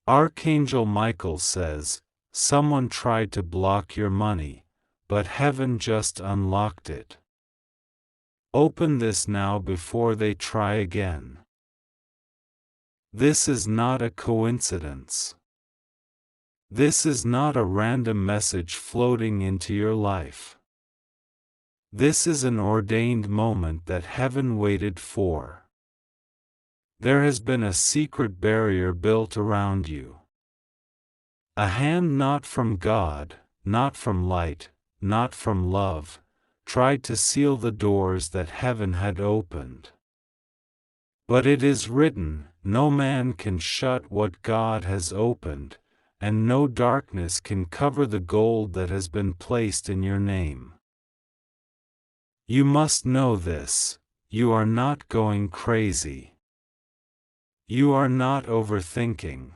Archangel Michael says, someone tried to block your money, but heaven just unlocked it. Open this now before they try again. This is not a coincidence. This is not a random message floating into your life. This is an ordained moment that heaven waited for. There has been a secret barrier built around you. A hand not from God, not from light, not from love, tried to seal the doors that heaven had opened. But it is written, no man can shut what God has opened, and no darkness can cover the gold that has been placed in your name. You must know this, you are not going crazy. You are not overthinking.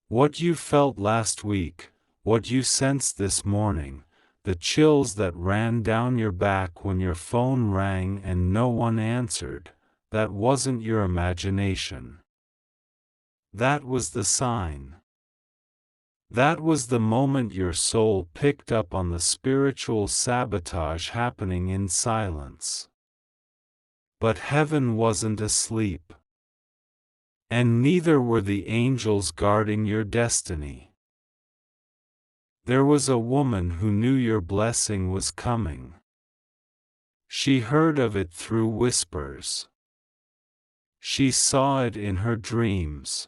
What you felt last week, what you sensed this morning, the chills that ran down your back when your phone rang and no one answered, that wasn't your imagination. That was the sign. That was the moment your soul picked up on the spiritual sabotage happening in silence. But heaven wasn't asleep. And neither were the angels guarding your destiny. There was a woman who knew your blessing was coming. She heard of it through whispers. She saw it in her dreams.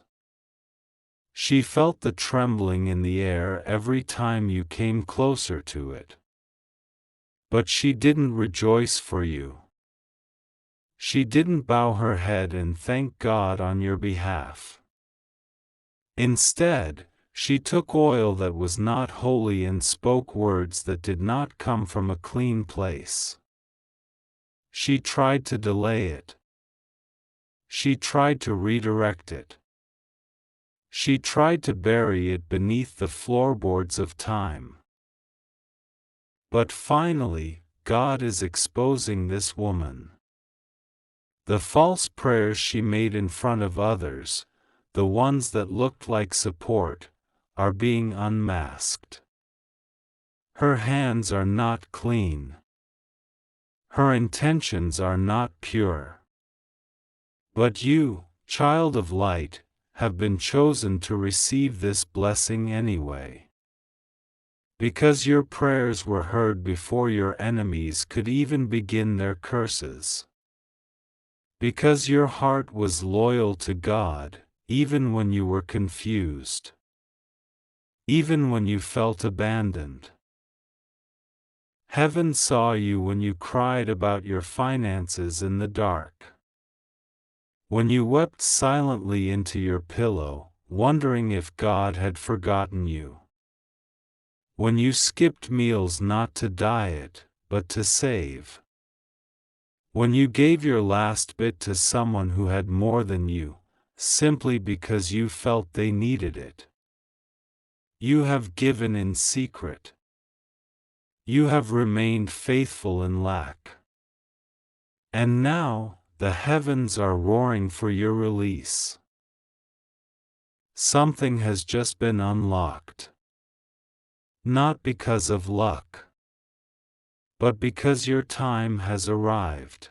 She felt the trembling in the air every time you came closer to it. But she didn't rejoice for you. She didn't bow her head and thank God on your behalf. Instead, she took oil that was not holy and spoke words that did not come from a clean place. She tried to delay it. She tried to redirect it. She tried to bury it beneath the floorboards of time. But finally, God is exposing this woman. The false prayers she made in front of others, the ones that looked like support, are being unmasked. Her hands are not clean. Her intentions are not pure. But you, child of light, have been chosen to receive this blessing anyway. Because your prayers were heard before your enemies could even begin their curses. Because your heart was loyal to God, even when you were confused. Even when you felt abandoned. Heaven saw you when you cried about your finances in the dark. When you wept silently into your pillow, wondering if God had forgotten you. When you skipped meals not to diet, but to save. When you gave your last bit to someone who had more than you, simply because you felt they needed it. You have given in secret. You have remained faithful in lack. And now, the heavens are roaring for your release. Something has just been unlocked. Not because of luck, but because your time has arrived.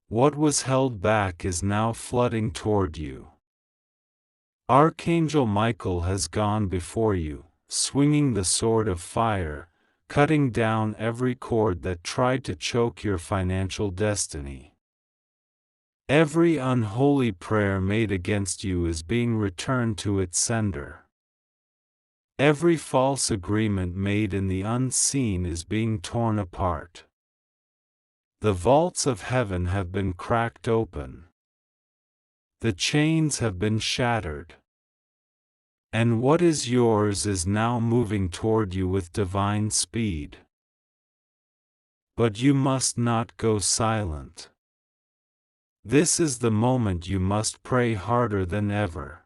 What was held back is now flooding toward you. Archangel Michael has gone before you, swinging the sword of fire, cutting down every cord that tried to choke your financial destiny. Every unholy prayer made against you is being returned to its sender. Every false agreement made in the unseen is being torn apart. The vaults of heaven have been cracked open. The chains have been shattered. And what is yours is now moving toward you with divine speed. But you must not go silent. This is the moment you must pray harder than ever.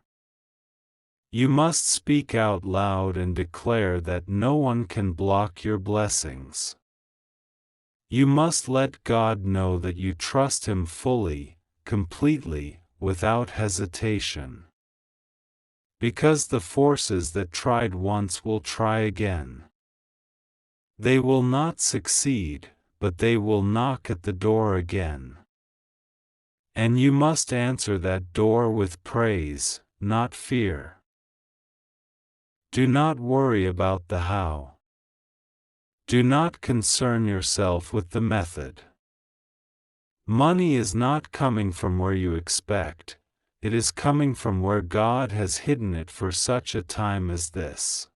You must speak out loud and declare that no one can block your blessings. You must let God know that you trust Him fully, completely, without hesitation. because the forces that tried once will try again. They will not succeed, but they will knock at the door again. And you must answer that door with praise, not fear. Do not worry about the how. Do not concern yourself with the method. Money is not coming from where you expect, it is coming from where God has hidden it for such a time as this.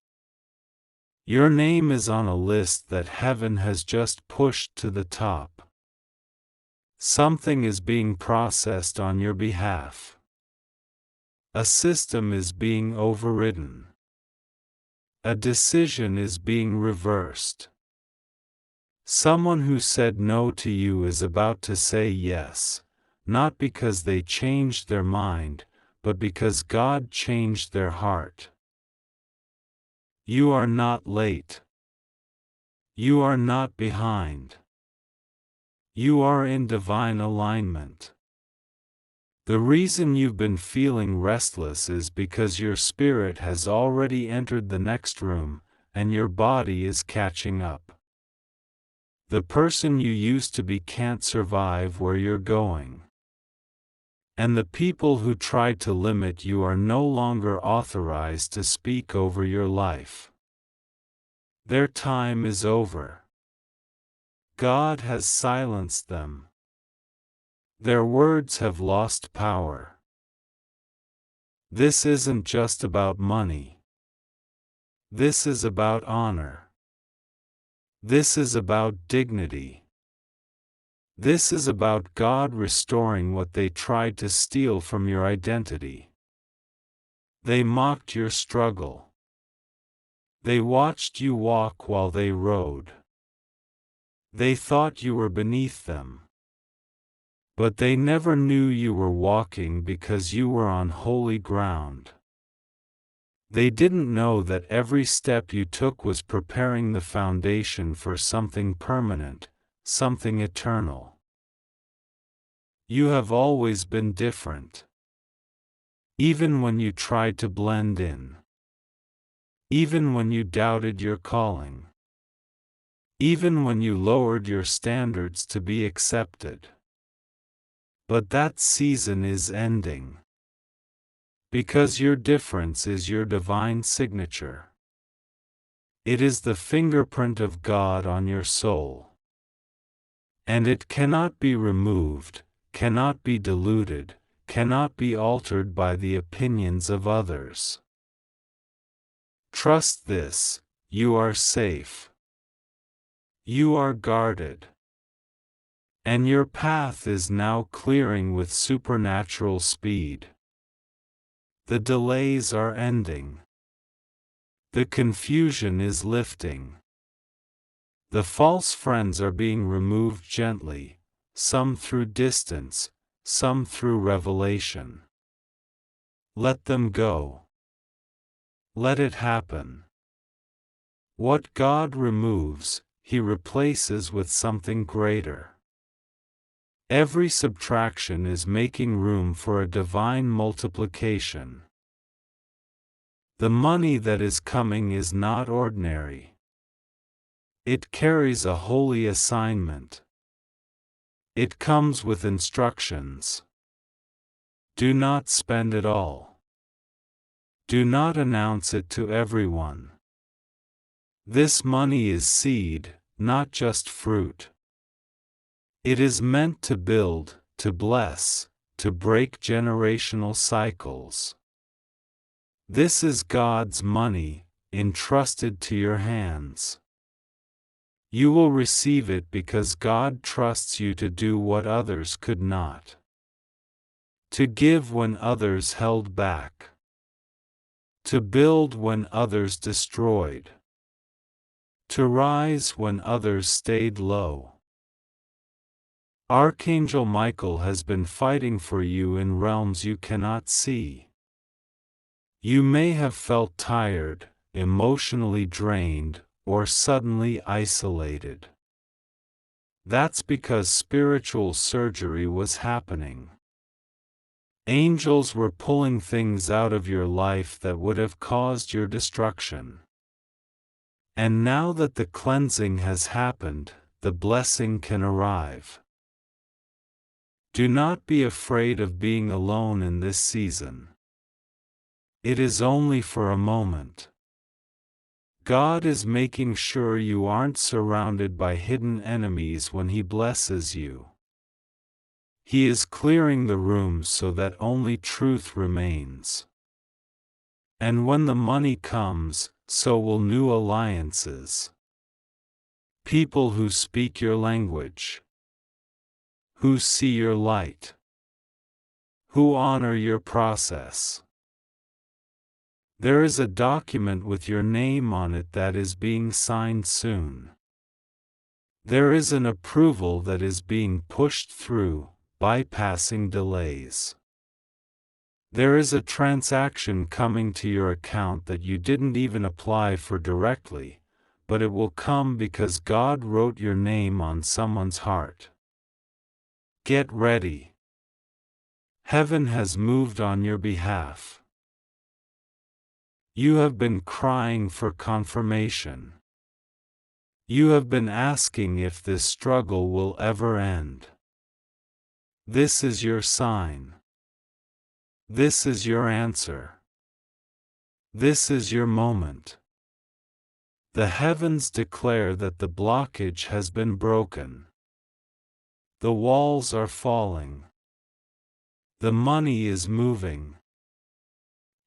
Your name is on a list that heaven has just pushed to the top. Something is being processed on your behalf. A system is being overridden. A decision is being reversed. Someone who said no to you is about to say yes, not because they changed their mind, but because God changed their heart. You are not late. You are not behind. You are in divine alignment. The reason you've been feeling restless is because your spirit has already entered the next room, and your body is catching up. The person you used to be can't survive where you're going. And the people who tried to limit you are no longer authorized to speak over your life. Their time is over. God has silenced them. Their words have lost power. This isn't just about money. This is about honor. This is about dignity. This is about God restoring what they tried to steal from your identity. They mocked your struggle. They watched you walk while they rode. They thought you were beneath them. But they never knew you were walking because you were on holy ground. They didn't know that every step you took was preparing the foundation for something permanent, something eternal. You have always been different. Even when you tried to blend in. Even when you doubted your calling. Even when you lowered your standards to be accepted. But that season is ending. Because your difference is your divine signature. It is the fingerprint of God on your soul. And it cannot be removed, cannot be diluted, cannot be altered by the opinions of others. Trust this, you are safe. You are guarded. And your path is now clearing with supernatural speed. The delays are ending. The confusion is lifting. The false friends are being removed gently, some through distance, some through revelation. Let them go. Let it happen. What God removes, He replaces with something greater. Every subtraction is making room for a divine multiplication. The money that is coming is not ordinary. It carries a holy assignment. It comes with instructions. Do not spend it all. Do not announce it to everyone. This money is seed, not just fruit. It is meant to build, to bless, to break generational cycles. This is God's money, entrusted to your hands. You will receive it because God trusts you to do what others could not. To give when others held back. To build when others destroyed. To rise when others stayed low. Archangel Michael has been fighting for you in realms you cannot see. You may have felt tired, emotionally drained, or suddenly isolated. That's because spiritual surgery was happening. Angels were pulling things out of your life that would have caused your destruction. And now that the cleansing has happened, the blessing can arrive. Do not be afraid of being alone in this season. It is only for a moment. God is making sure you aren't surrounded by hidden enemies when He blesses you. He is clearing the room so that only truth remains. And when the money comes, so will new alliances. People who speak your language, who see your light, who honor your process. There is a document with your name on it that is being signed soon. There is an approval that is being pushed through, bypassing delays. There is a transaction coming to your account that you didn't even apply for directly, but it will come because God wrote your name on someone's heart. Get ready. Heaven has moved on your behalf. You have been crying for confirmation. You have been asking if this struggle will ever end. This is your sign. This is your answer. This is your moment. The heavens declare that the blockage has been broken. The walls are falling. The money is moving.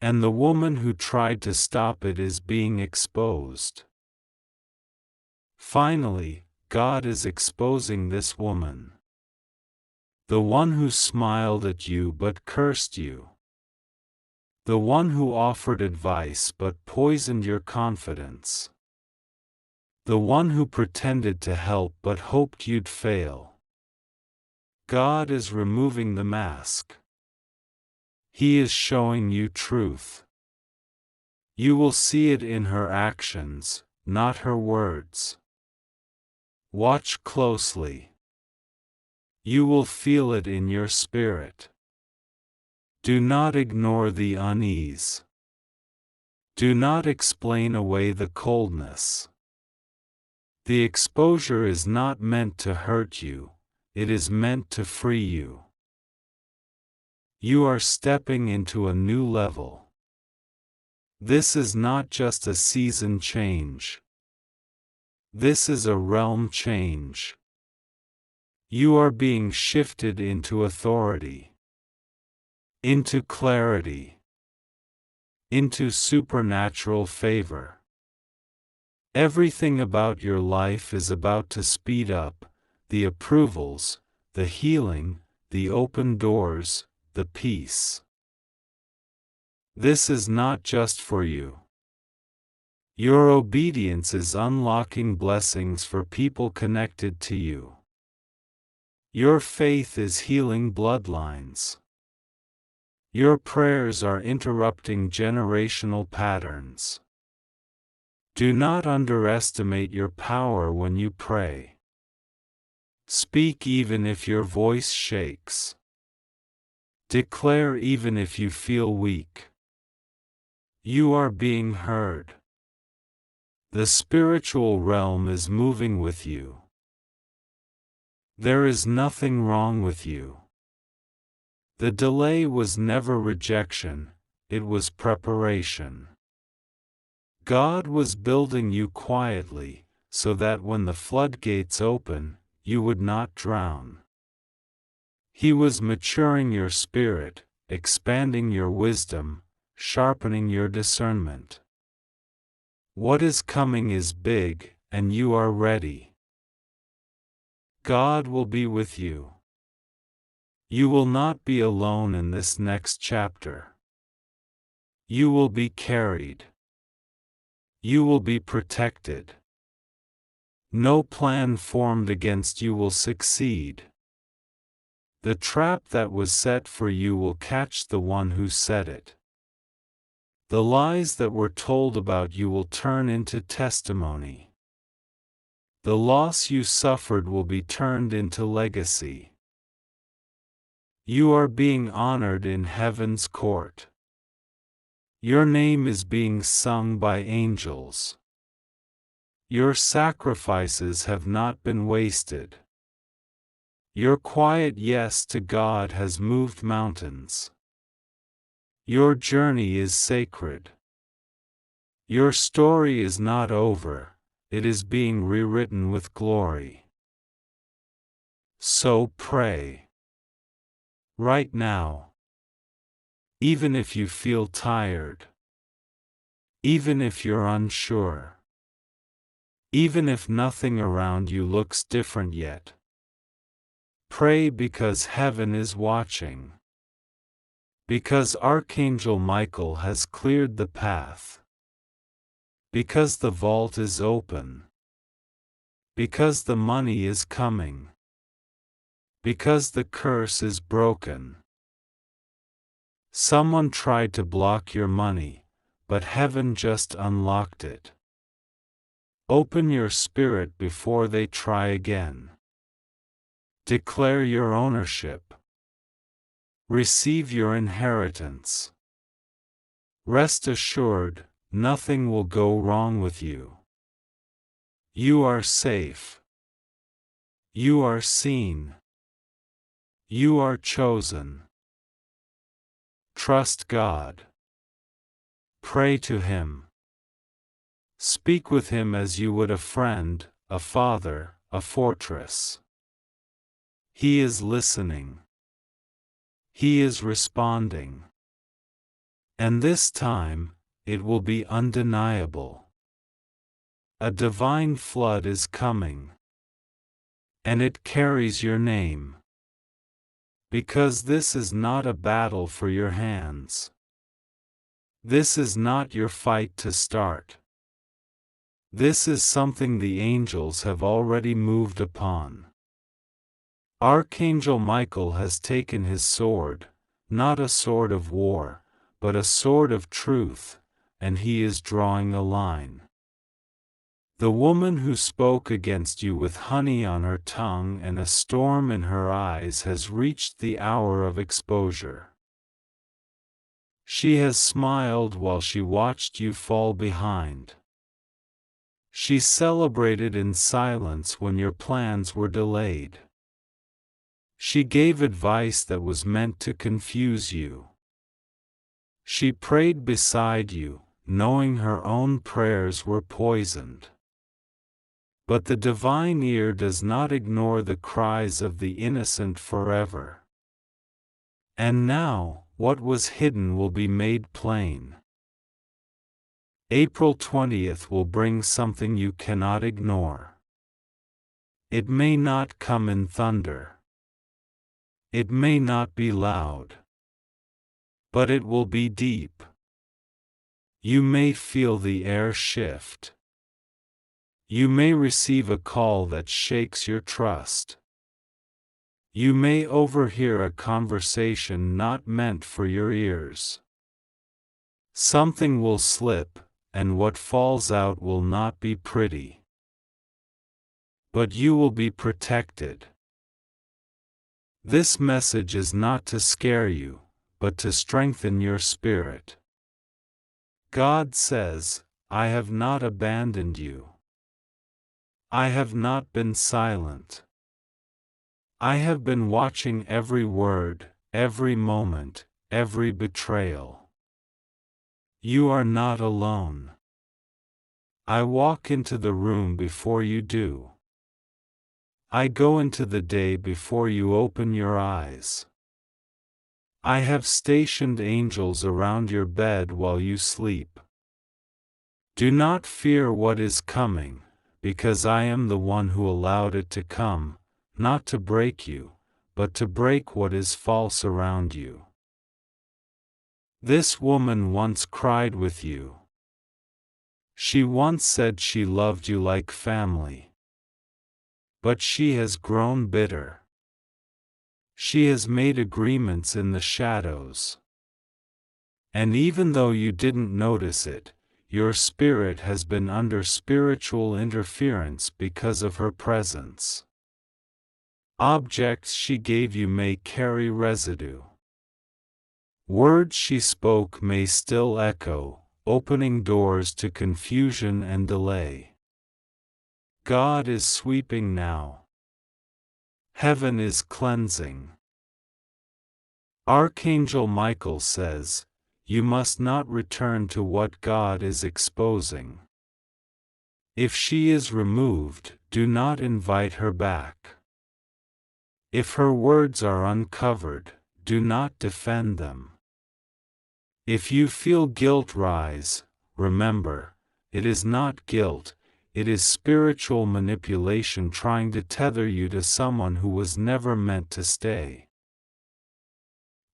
And the woman who tried to stop it is being exposed. Finally, God is exposing this woman. The one who smiled at you but cursed you. The one who offered advice but poisoned your confidence. The one who pretended to help but hoped you'd fail. God is removing the mask. He is showing you truth. You will see it in her actions, not her words. Watch closely. You will feel it in your spirit. Do not ignore the unease. Do not explain away the coldness. The exposure is not meant to hurt you, it is meant to free you. You are stepping into a new level. This is not just a season change. This is a realm change. You are being shifted into authority, into clarity, into supernatural favor. Everything about your life is about to speed up, the approvals, the healing, the open doors, the peace. This is not just for you. Your obedience is unlocking blessings for people connected to you. Your faith is healing bloodlines. Your prayers are interrupting generational patterns. Do not underestimate your power when you pray. Speak even if your voice shakes. Declare even if you feel weak. You are being heard. The spiritual realm is moving with you. There is nothing wrong with you. The delay was never rejection, it was preparation. God was building you quietly, so that when the floodgates open, you would not drown. He was maturing your spirit, expanding your wisdom, sharpening your discernment. What is coming is big, and you are ready. God will be with you. You will not be alone in this next chapter. You will be carried. You will be protected. No plan formed against you will succeed. The trap that was set for you will catch the one who set it. The lies that were told about you will turn into testimony. The loss you suffered will be turned into legacy. You are being honored in heaven's court. Your name is being sung by angels. Your sacrifices have not been wasted. Your quiet yes to God has moved mountains. Your journey is sacred. Your story is not over, it is being rewritten with glory. So pray. Right now. Even if you feel tired. Even if you're unsure. Even if nothing around you looks different yet. Pray because heaven is watching. Because Archangel Michael has cleared the path. Because the vault is open. Because the money is coming. Because the curse is broken. Someone tried to block your money, but heaven just unlocked it. Open your spirit before they try again. Declare your ownership. Receive your inheritance. Rest assured, nothing will go wrong with you. You are safe. You are seen. You are chosen. Trust God. Pray to Him. Speak with Him as you would a friend, a father, a fortress. He is listening. He is responding. And this time, it will be undeniable. A divine flood is coming. And it carries your name. Because this is not a battle for your hands. This is not your fight to start. This is something the angels have already moved upon. Archangel Michael has taken his sword, not a sword of war, but a sword of truth, and he is drawing a line. The woman who spoke against you with honey on her tongue and a storm in her eyes has reached the hour of exposure. She has smiled while she watched you fall behind. She celebrated in silence when your plans were delayed. She gave advice that was meant to confuse you. She prayed beside you, knowing her own prayers were poisoned. But the divine ear does not ignore the cries of the innocent forever. And now, what was hidden will be made plain. April 20th will bring something you cannot ignore. It may not come in thunder. It may not be loud. But it will be deep. You may feel the air shift. You may receive a call that shakes your trust. You may overhear a conversation not meant for your ears. Something will slip, and what falls out will not be pretty. But you will be protected. This message is not to scare you, but to strengthen your spirit. God says, I have not abandoned you. I have not been silent. I have been watching every word, every moment, every betrayal. You are not alone. I walk into the room before you do. I go into the day before you open your eyes. I have stationed angels around your bed while you sleep. Do not fear what is coming, because I am the one who allowed it to come, not to break you, but to break what is false around you. This woman once cried with you. She once said she loved you like family. But she has grown bitter. She has made agreements in the shadows. And even though you didn't notice it, your spirit has been under spiritual interference because of her presence. Objects she gave you may carry residue. Words she spoke may still echo, opening doors to confusion and delay. God is sweeping now. Heaven is cleansing. Archangel Michael says, you must not return to what God is exposing. If she is removed, do not invite her back. If her words are uncovered, do not defend them. If you feel guilt rise, remember, it is not guilt, it is spiritual manipulation trying to tether you to someone who was never meant to stay.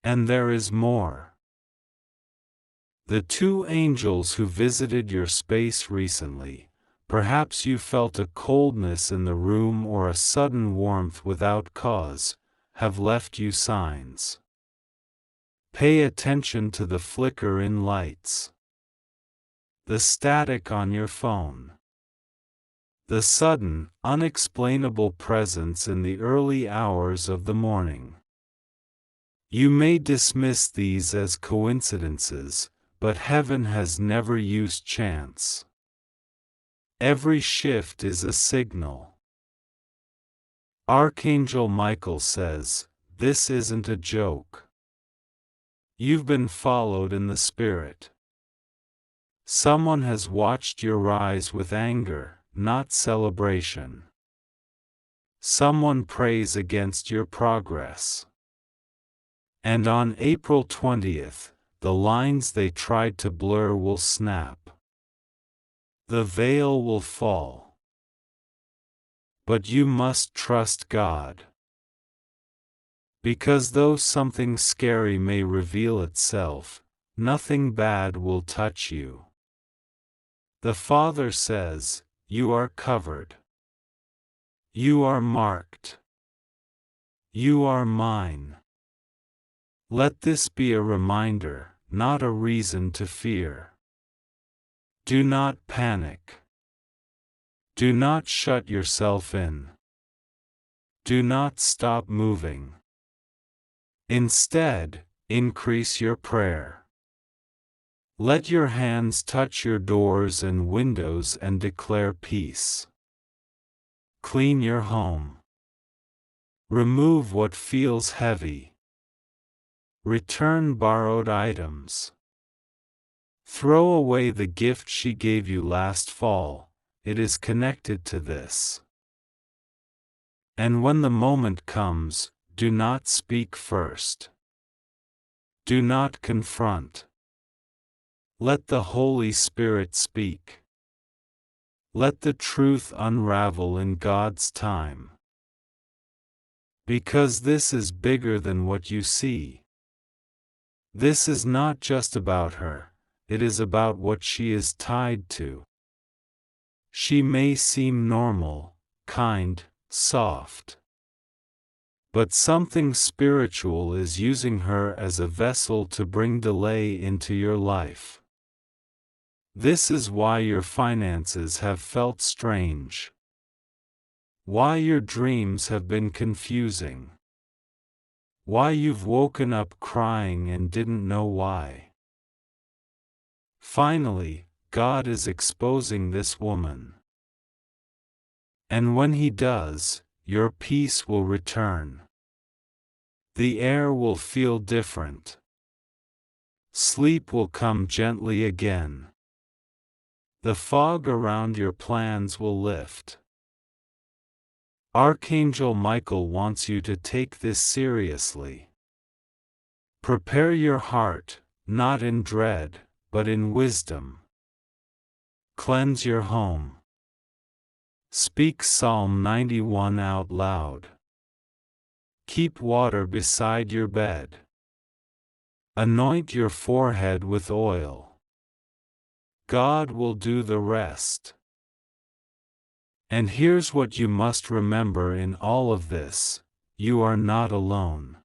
And there is more. The two angels who visited your space recently, perhaps you felt a coldness in the room or a sudden warmth without cause, have left you signs. Pay attention to the flicker in lights, the static on your phone, the sudden, unexplainable presence in the early hours of the morning. You may dismiss these as coincidences, but heaven has never used chance. Every shift is a signal. Archangel Michael says, this isn't a joke. You've been followed in the spirit. Someone has watched your rise with anger, not celebration. Someone prays against your progress. And on April 20th, the lines they tried to blur will snap. The veil will fall. But you must trust God. Because though something scary may reveal itself, nothing bad will touch you. The Father says, you are covered. You are marked. You are mine. Let this be a reminder, not a reason to fear. Do not panic. Do not shut yourself in. Do not stop moving. Instead, increase your prayer. Let your hands touch your doors and windows and declare peace. Clean your home. Remove what feels heavy. Return borrowed items. Throw away the gift she gave you last fall, it is connected to this. And when the moment comes, do not speak first. Do not confront. Let the Holy Spirit speak. Let the truth unravel in God's time. Because this is bigger than what you see. This is not just about her, it is about what she is tied to. She may seem normal, kind, soft. But something spiritual is using her as a vessel to bring delay into your life. This is why your finances have felt strange. Why your dreams have been confusing. Why you've woken up crying and didn't know why. Finally, God is exposing this woman. And when He does, your peace will return. The air will feel different. Sleep will come gently again. The fog around your plans will lift. Archangel Michael wants you to take this seriously. Prepare your heart, not in dread, but in wisdom. Cleanse your home. Speak Psalm 91 out loud. Keep water beside your bed. Anoint your forehead with oil. God will do the rest. And here's what you must remember in all of this: you are not alone.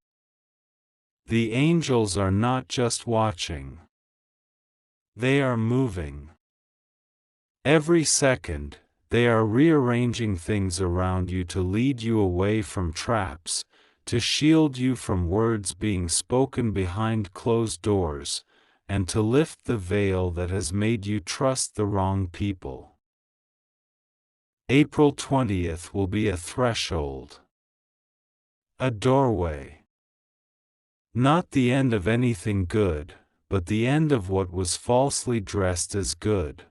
The angels are not just watching. They are moving. Every second, They are rearranging things around you to lead you away from traps, to shield you from words being spoken behind closed doors, and to lift the veil that has made you trust the wrong people. April 20th will be a threshold. A doorway. Not the end of anything good, but the end of what was falsely dressed as good.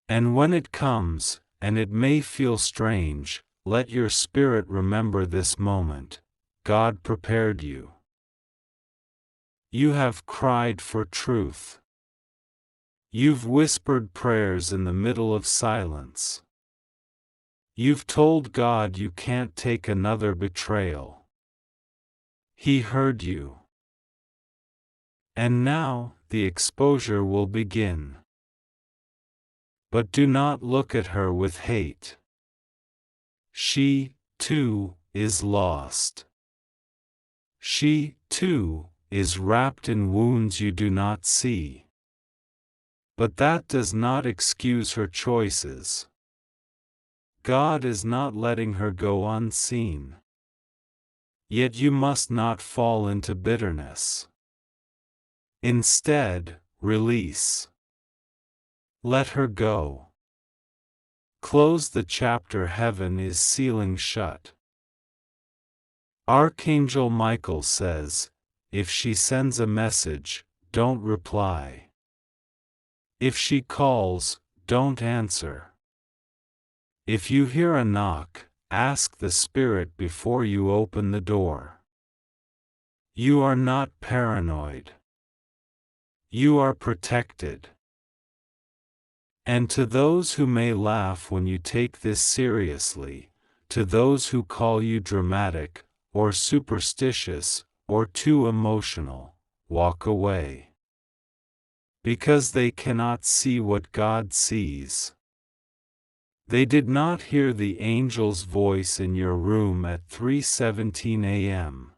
And when it comes, and it may feel strange, let your spirit remember this moment. God prepared you. You have cried for truth. You've whispered prayers in the middle of silence. You've told God you can't take another betrayal. He heard you. And now, the exposure will begin. But do not look at her with hate. She, too, is lost. She, too, is wrapped in wounds you do not see. But that does not excuse her choices. God is not letting her go unseen. Yet you must not fall into bitterness. Instead, release. Let her go. Close the chapter heaven is sealing shut. Archangel Michael says, if she sends a message, don't reply. If she calls, don't answer. If you hear a knock, ask the Spirit before you open the door. You are not paranoid. You are protected. And to those who may laugh when you take this seriously, to those who call you dramatic, or superstitious, or too emotional, walk away. Because they cannot see what God sees. They did not hear the angel's voice in your room at 3:17 a.m.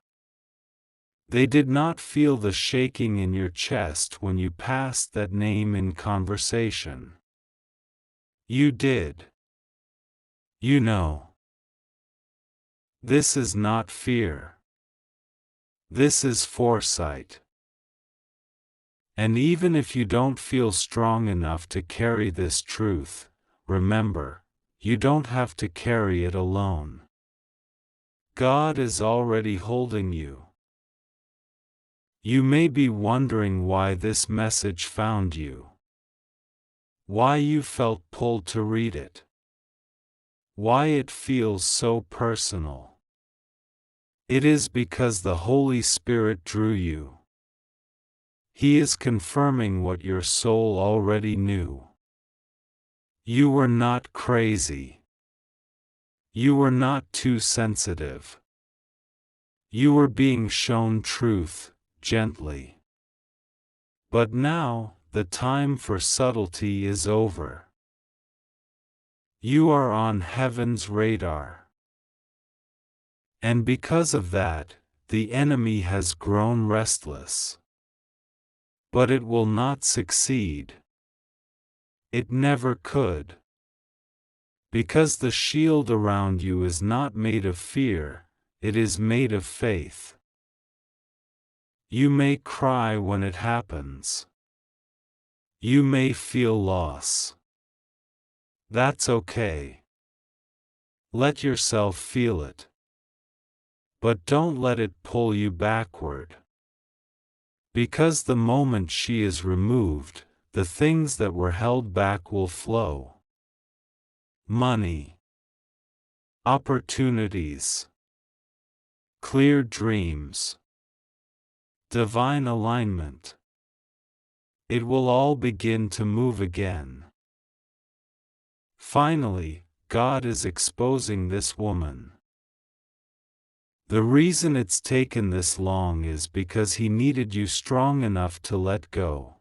They did not feel the shaking in your chest when you passed that name in conversation. You did. You know. This is not fear. This is foresight. And even if you don't feel strong enough to carry this truth, remember, you don't have to carry it alone. God is already holding you. You may be wondering why this message found you. Why you felt pulled to read it. Why it feels so personal. It is because the Holy Spirit drew you. He is confirming what your soul already knew. You were not crazy. You were not too sensitive. You were being shown truth, gently. But now, the time for subtlety is over. You are on heaven's radar. And because of that, the enemy has grown restless. But it will not succeed. It never could. Because the shield around you is not made of fear, it is made of faith. You may cry when it happens. You may feel loss. That's okay. Let yourself feel it. But don't let it pull you backward. Because the moment she is removed, the things that were held back will flow. Money. Opportunities. Clear dreams. Divine alignment. It will all begin to move again. Finally, God is exposing this woman. The reason it's taken this long is because He needed you strong enough to let go.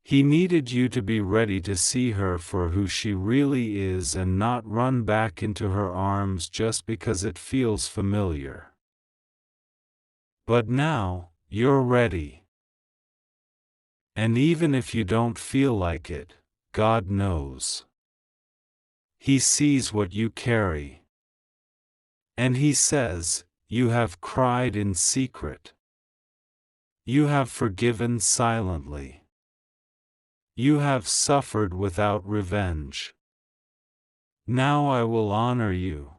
He needed you to be ready to see her for who she really is and not run back into her arms just because it feels familiar. But now, you're ready. And even if you don't feel like it, God knows. He sees what you carry. And He says, you have cried in secret. You have forgiven silently. You have suffered without revenge. Now I will honor you.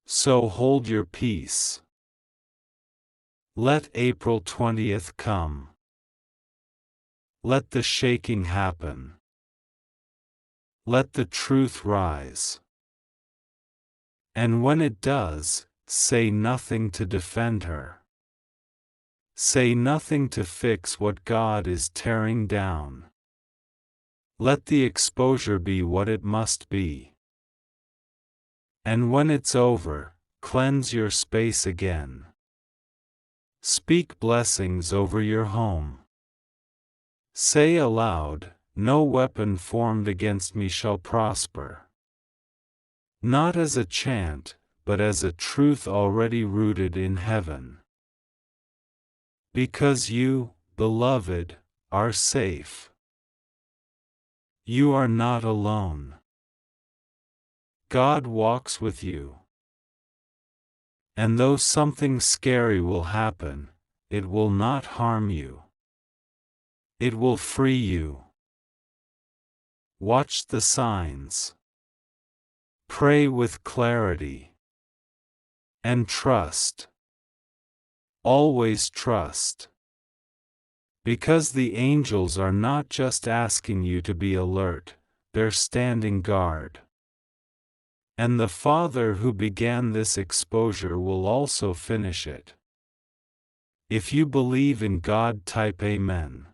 So hold your peace. Let April 20th come. Let the shaking happen. Let the truth rise. And when it does, say nothing to defend her. Say nothing to fix what God is tearing down. Let the exposure be what it must be. And when it's over, cleanse your space again. Speak blessings over your home. Say aloud, no weapon formed against me shall prosper. Not as a chant, but as a truth already rooted in heaven. Because you, beloved, are safe. You are not alone. God walks with you. And though something scary will happen, it will not harm you. It will free you. Watch the signs. Pray with clarity. And trust. Always trust. Because the angels are not just asking you to be alert, they're standing guard. And the Father who began this exposure will also finish it. If you believe in God, type Amen.